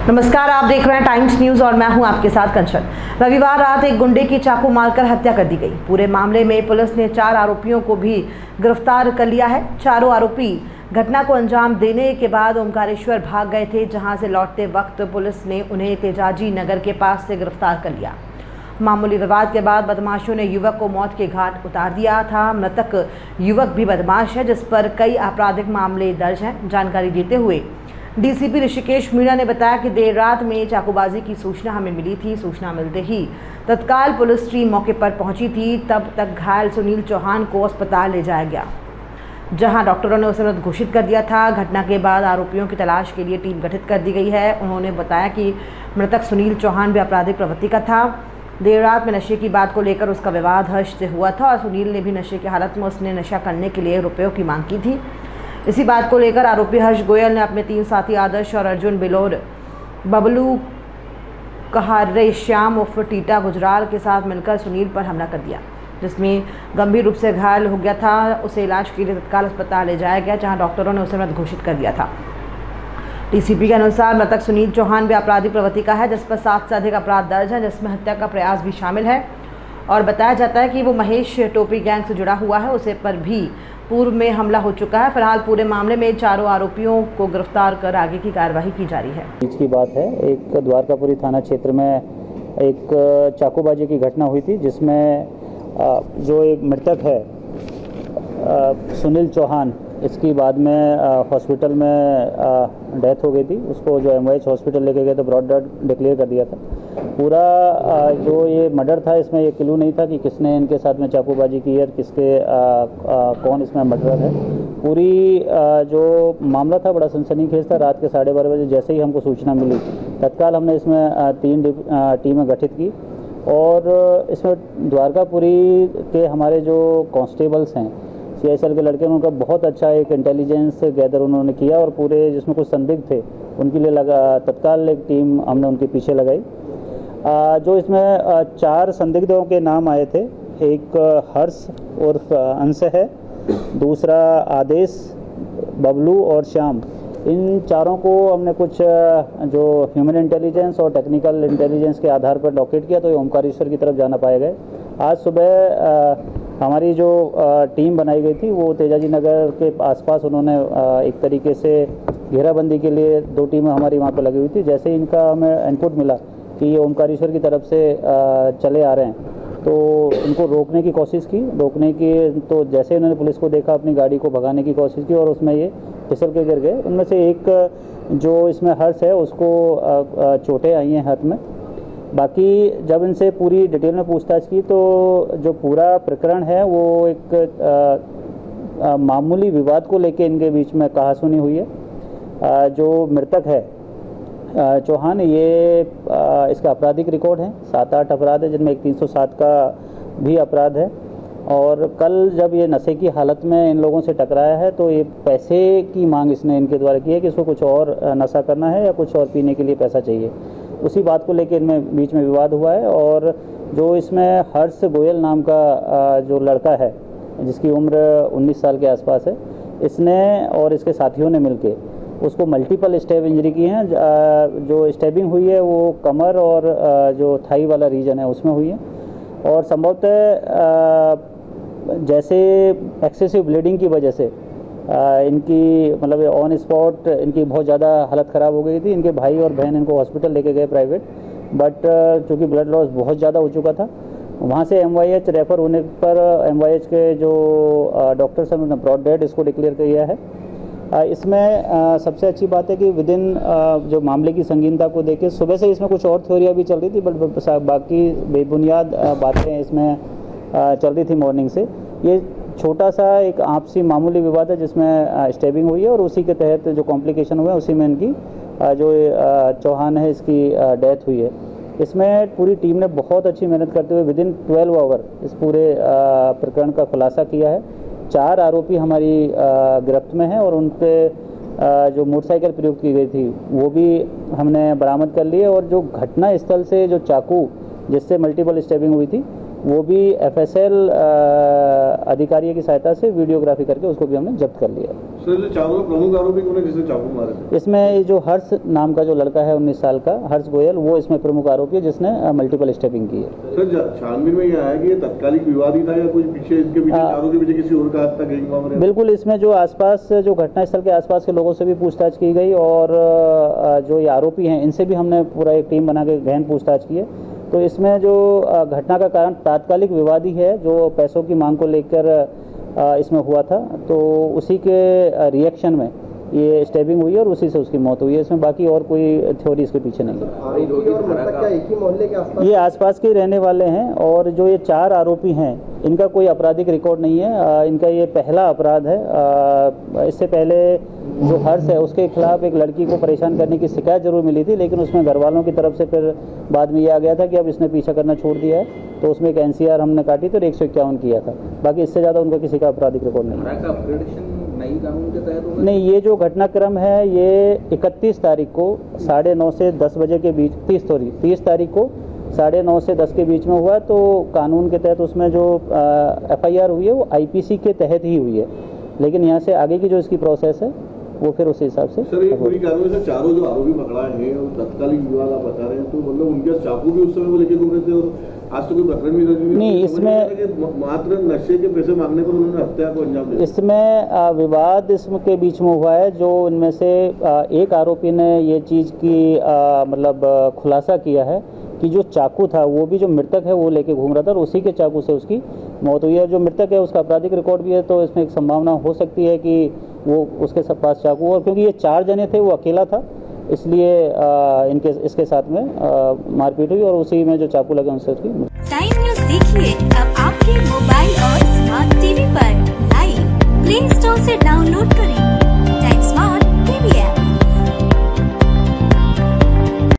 नमस्कार, आप देख रहे हैं टाइम्स न्यूज और मैं हूं आपके साथ कंचन। रविवार रात एक गुंडे की चाकू मारकर हत्या कर दी गई। पूरे मामले में पुलिस ने 4 आरोपियों को भी गिरफ्तार कर लिया है। चारों आरोपी घटना को अंजाम देने के बाद ओमकारेश्वर भाग गए थे, जहां से लौटते वक्त पुलिस ने उन्हें तेजाजी नगर के पास से गिरफ्तार कर लिया। मामूली विवाद के बाद बदमाशों ने युवक को मौत के घाट उतार दिया था। मृतक युवक भी बदमाश है, जिस पर कई आपराधिक मामले दर्ज हैं। जानकारी देते हुए डीसीपी ऋषिकेश मीणा ने बताया कि देर रात में चाकूबाजी की सूचना हमें मिली थी। सूचना मिलते ही तत्काल पुलिस टीम मौके पर पहुंची थी। तब तक घायल सुनील चौहान को अस्पताल ले जाया गया, जहां डॉक्टरों ने उसे मृत घोषित कर दिया था। घटना के बाद आरोपियों की तलाश के लिए टीम गठित कर दी गई है। उन्होंने बताया कि मृतक सुनील चौहान भी आपराधिक प्रवृत्ति का था। देर रात में नशे की बात को लेकर उसका विवाद हर्ष से हुआ था और सुनील ने भी नशे की हालत में उसने नशा करने के लिए रुपयों की मांग की थी। इसी बात को लेकर आरोपी हर्ष गोयल ने अपने 3 साथी आदर्श और अर्जुन बिलोर, बबलू कहारे, श्याम उर्फ टीटा गुजराल के साथ मिलकर सुनील पर हमला कर दिया, जिसमें गंभीर रूप से घायल हो गया था। उसे इलाज के लिए तत्काल अस्पताल ले जाया गया, जहां डॉक्टरों ने उसे मृत घोषित कर दिया था। डीसीपी के अनुसार मृतक सुनील चौहान भी आपराधिक प्रवृत्ति का है, जिस पर 7 से अधिक अपराध दर्ज हैं, जिसमें हत्या का प्रयास भी शामिल है। और बताया जाता है कि वो महेश टोपी गैंग से जुड़ा हुआ है। उसे पर भी पूर्व में हमला हो चुका है। फिलहाल पूरे मामले में चारों आरोपियों को गिरफ्तार कर आगे की कार्यवाही की जा रही है। बीच की बात है, एक द्वारकापुरी थाना क्षेत्र में एक चाकूबाजी की घटना हुई थी, जिसमें जो एक मृतक है सुनील चौहान, इसकी बाद में हॉस्पिटल में डेथ हो गई थी। उसको जो MOH हॉस्पिटल लेके गए तो ब्रॉड डेड डिक्लेयर कर दिया था। पूरा जो ये मर्डर था, इसमें ये क्लू नहीं था कि किसने इनके साथ में चाकूबाजी की है, किसके कौन इसमें मर्डर है। पूरी जो मामला था बड़ा सनसनीखेज था। रात के 12:30 बजे जैसे ही हमको सूचना मिली, तत्काल हमने इसमें 3 टीमें गठित की और इसमें द्वारकापुरी के हमारे जो कांस्टेबल्स हैं, CSL के लड़के, उनका बहुत अच्छा एक इंटेलिजेंस गैदर उन्होंने किया और पूरे जिसमें कुछ संदिग्ध थे उनके लिए तत्काल एक टीम हमने उनके पीछे लगाई। जो इसमें 4 संदिग्धों के नाम आए थे। एक हर्ष उर्फ अंश है, दूसरा आदेश, बबलू और श्याम। इन चारों को हमने कुछ जो ह्यूमन इंटेलिजेंस और टेक्निकल इंटेलिजेंस के आधार पर लॉकेट किया, तो ये ओमकारेश्वर की तरफ जाना पाए गए। आज सुबह हमारी जो टीम बनाई गई थी, वो तेजाजी नगर के आसपास उन्होंने एक तरीके से घेराबंदी के लिए 2 टीमें हमारी वहाँ पर लगी हुई थी। जैसे ही इनका हमें इनपुट मिला कि ये ओमकारेश्वर की तरफ से चले आ रहे हैं, तो उनको रोकने की कोशिश की। तो जैसे उन्होंने पुलिस को देखा, अपनी गाड़ी को भगाने की कोशिश की और उसमें ये फिसल के गिर गए। उनमें से एक जो इसमें हर्ष है, उसको चोटें आई हैं हाथ में। बाकी जब इनसे पूरी डिटेल में पूछताछ की, तो जो पूरा प्रकरण है वो एक मामूली विवाद को लेके इनके बीच में कहासुनी हुई है। जो मृतक है चौहान, ये इसका आपराधिक रिकॉर्ड है, 7-8 अपराध है, जिनमें एक 307 का भी अपराध है। और कल जब ये नशे की हालत में इन लोगों से टकराया है, तो ये पैसे की मांग इसने इनके द्वारा की है कि इसको कुछ और नशा करना है या कुछ और पीने के लिए पैसा चाहिए। उसी बात को लेकर इनमें बीच में विवाद हुआ है। और जो इसमें हर्ष गोयल नाम का जो लड़का है, जिसकी उम्र 19 साल के आसपास है, इसने और इसके साथियों ने मिलके उसको मल्टीपल स्टैब इंजरी की हैं। जो स्टैबिंग हुई है वो कमर और जो थाई वाला रीजन है उसमें हुई है। और संभवतः जैसे एक्सेसिव ब्लीडिंग की वजह से इनकी मतलब ऑन स्पॉट इनकी बहुत ज़्यादा हालत ख़राब हो गई थी। इनके भाई और बहन इनको हॉस्पिटल लेके गए प्राइवेट, बट चूँकि ब्लड लॉस बहुत ज़्यादा हो चुका था, वहाँ से MYH रेफ़र होने पर MYH के जो डॉक्टर्स हैं, उन्होंने ब्रॉड डेड इसको डिक्लेयर किया है। इसमें सबसे अच्छी बात है कि विदिन जो मामले की संगीनता को देखे, सुबह से इसमें कुछ और थ्योरियाँ भी चल रही थी, बट बाकी बेबुनियाद बातें इसमें चल रही थी मॉर्निंग से। ये छोटा सा एक आपसी मामूली विवाद है, जिसमें स्टेबिंग हुई है और उसी के तहत जो कॉम्प्लिकेशन हुए उसी में इनकी जो चौहान है, इसकी डेथ हुई है। इसमें पूरी टीम ने बहुत अच्छी मेहनत करते हुए विदिन 12 आवर इस पूरे प्रकरण का खुलासा किया है। 4 आरोपी हमारी गिरफ्त में हैं और उन पे जो मोटरसाइकिल प्रयोग की गई थी वो भी हमने बरामद कर ली है। और जो घटना स्थल से जो चाकू जिससे मल्टीपल स्टेबिंग हुई थी, वो भी FSL अधिकारियों की सहायता से वीडियोग्राफी करके उसको भी हमने जब्त कर लिया। सर जो चारों प्रमुख आरोपी कौन है जिसने चाकू मारे थे? इसमें ये जो हर्ष नाम का जो लड़का है 19 साल का हर्ष गोयल, वो इसमें प्रमुख आरोपी है जिसने मल्टीपल स्टेपिंग की है। सर छानबीन में यह आया कि ये तत्कालिक विवादी था या कुछ पीछे इसके पीछे चारों के पीछे किसी और का हाथ था गैंग मामले में? बिल्कुल, इसमें जो आसपास जो घटनास्थल के आसपास के लोगों से भी पूछताछ की गई और जो ये आरोपी हैं इनसे भी हमने पूरा एक टीम बना के गहन पूछताछ की है। तो इसमें जो घटना का कारण तात्कालिक विवादी है जो पैसों की मांग को लेकर इसमें हुआ था, तो उसी के रिएक्शन में ये स्टेबिंग हुई और उसी से उसकी मौत हुई है। इसमें बाकी और कोई थ्योरी इसके पीछे नहीं है। आरोपी और मृतक क्या एक ही मोहल्ले के आसपास? ये आसपास के रहने वाले हैं और जो ये 4 आरोपी हैं इनका कोई आपराधिक रिकॉर्ड नहीं है। इनका ये पहला अपराध है। इससे पहले जो हर्ष है उसके खिलाफ एक लड़की को परेशान करने की शिकायत जरूर मिली थी, लेकिन उसमें घर वालों की तरफ से फिर बाद में ये आ गया था कि अब इसने पीछा करना छोड़ दिया है, तो उसमें एक NCR हमने काटी तो 151 किया था। बाकी इससे ज़्यादा उनका किसी का आपराधिक रिकॉर्ड नहीं है। नई कानून के तहत नहीं, ये जो घटनाक्रम है ये 31 तारीख को 9:30 से 10 बजे के बीच 30 तारीख को 9:30 से 10 के बीच में हुआ। तो कानून के तहत उसमें जो FIR हुई है वो IPC के तहत ही हुई है, लेकिन यहाँ से आगे की जो इसकी प्रोसेस है वो फिर उस हिसाब से। सर ये पूरी कार्रवाई से चारों जो आरोपी पकड़ा है और तत्कालिक विवाद आप बता रहे हैं, तो मतलब उनके चाकू भी उस समय वो लेके घूम रहे थे और आज तो कोई प्रकरण भी नहीं इसमें मात्र नशे के पैसे मांगने पर उन्होंने हत्या को अंजाम दिया। इसमें विवाद इसके बीच में हुआ है। जो इनमें से एक आरोपी ने ये चीज़ की मतलब खुलासा किया है कि जो चाकू था वो भी जो मृतक है वो लेके घूम रहा था और उसी के चाकू से उसकी मौत हुई है। जो मृतक है उसका आपराधिक रिकॉर्ड भी है, तो इसमें एक संभावना हो सकती है कि वो उसके पास चाकू, और क्योंकि ये 4 जने थे वो अकेला था इसलिए इसके साथ में मारपीट हुई और उसी में जो चाकू लगे उनसे उसकी। टाइम न्यूज़ देखिए अब आपके मोबाइल और स्मार्ट टीवी पर लाइव प्ले स्टोर से डाउनलोड करें।